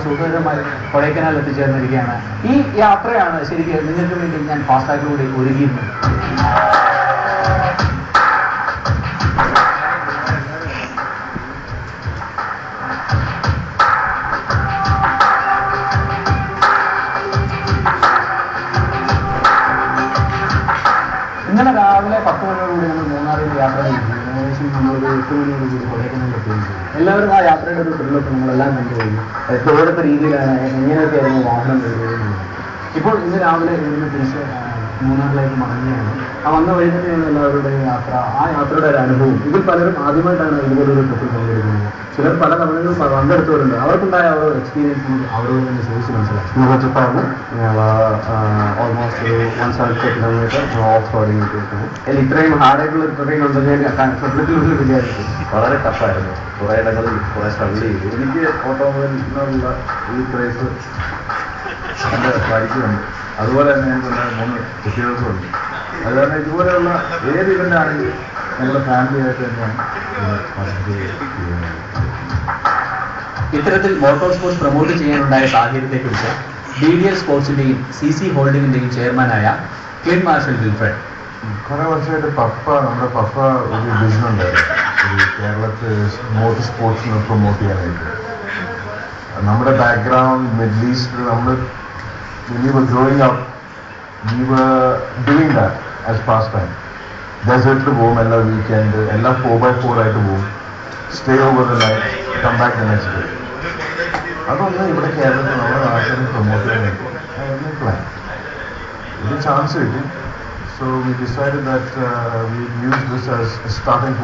സുഖകരമായി കൊടൈക്കനാൽ എത്തിച്ചേർന്നിരിക്കുകയാണ്. ഈ യാത്രയാണ് ശരിക്കും നിങ്ങൾക്ക് വേണ്ടി ഞാൻ ഫാസ്റ്റാഗിലൂടെ ഒരുങ്ങിയിരുന്നത്. ഇന്നലെ രാവിലെ 10 മണിയോടുകൂടി നമ്മൾ മൂന്നാറിൽ യാത്ര ചെയ്തു. ഏകദേശം നമ്മളൊരു 8 മണിയോടുകൂടി കൊടൈക്കനാൽ എത്തുകയും ചെയ്തു. എല്ലാവരും ആ യാത്രയുടെ ഒരു ത്രില്ലൊക്കെ നമ്മളെല്ലാം കണ്ടുകഴിഞ്ഞു. ഏതൊക്കെ രീതിയിലാണ് എങ്ങനെയൊക്കെയായിരുന്നു വാഹനം കഴുകുന്നത്. ഇപ്പോൾ ഇന്ന് രാവിലെ ഇവിടുന്ന് തിരിച്ച് മൂന്നാറിലേക്ക് മടങ്ങുകയാണ്. ആ വന്ന വഴി തന്നെയാണ് എല്ലാവരുടെയും യാത്ര. ആ യാത്രയുടെ ഒരു അനുഭവം. ഇതിൽ പലരും ആദ്യമായിട്ടാണ് ഇതുപോലൊരു ട്രിപ്പിൽ പങ്കെടുക്കുന്നത്. ചിലർ പല തവണകളും പങ്കെടുത്തവരുണ്ട്. അവർക്കുണ്ടായ ആ ഒരു എക്സ്പീരിയൻസ് അവരോട് തന്നെ ചോദിച്ച് മനസ്സിലാക്കി. ഓൾമോസ്റ്റ് 170 കിലോമീറ്റർ ഓഫ് റോഡിങ് കിട്ടിയിട്ടുണ്ട്. ഇത്രയും ഹാർഡായിട്ടുള്ള ട്രെയിൻ ഉണ്ടെങ്കിൽ ട്രിപ്പിൽ വിചാരിച്ചു വളരെ ടഫായിരുന്നു. കുറേ ഇടങ്ങളിൽ കുറേ സ്ട്രഗിൾ ചെയ്തു. എനിക്ക് ഓട്ടോമൊബൈലിനുള്ള ഈ ക്രേസ് എൻ്റെ ഭാര്യയ്ക്കുണ്ട്. അതുപോലെ തന്നെ എനിക്കുള്ള 3 കുട്ടികൾക്കുണ്ട്. അത് കാരണം ഇതുപോലെയുള്ള ഏത് ഇവൻ്റ് ആണെങ്കിലും ഞങ്ങളുടെ ഫാമിലി ആയിട്ട് തന്നെയാണ് ഇത്തരത്തിൽ മോട്ടോർ സ്പോർട്സ് പ്രൊമോട്ട് ചെയ്യാനുണ്ടായ സാഹചര്യത്തെക്കുറിച്ച് BDL സ്പോർട്സിന്റെയും CC ഹോൾഡിങ്ങിന്റെയും ചെയർമാനായ ക്ലിൻ മാർഷൽ വിൽഫ്രഡ്. കുറേ വർഷമായിട്ട് നമ്മുടെ പപ്പ ഒരു വിഷൻ ഉണ്ടായിരുന്നു, ഒരു കേരളത്തിൽ മോട്ടോർ സ്പോർട്സിനെ പ്രൊമോട്ട് ചെയ്യാനായിട്ട്. നമ്മുടെ ബാക്ക്ഗ്രൗണ്ട് മിഡിൽ ഈസ്റ്റ്, നമ്മൾ when we were growing up, we were doing that as pastime. Desert പോകും, എല്ലാ വീക്കെൻഡ്, എല്ലാ 4x4 ആയിട്ട് പോകും, stay over the night, come back the next day. അതൊന്നും ഇവിടെ കേരളത്തിൽ നമ്മുടെ നാട്ടിൽ പ്രൊമോട്ട് ചെയ്യാനായിട്ട് പ്ലാൻ. ഒരു ചാൻസ് കിട്ടി. So we decided that we use this as a starting point.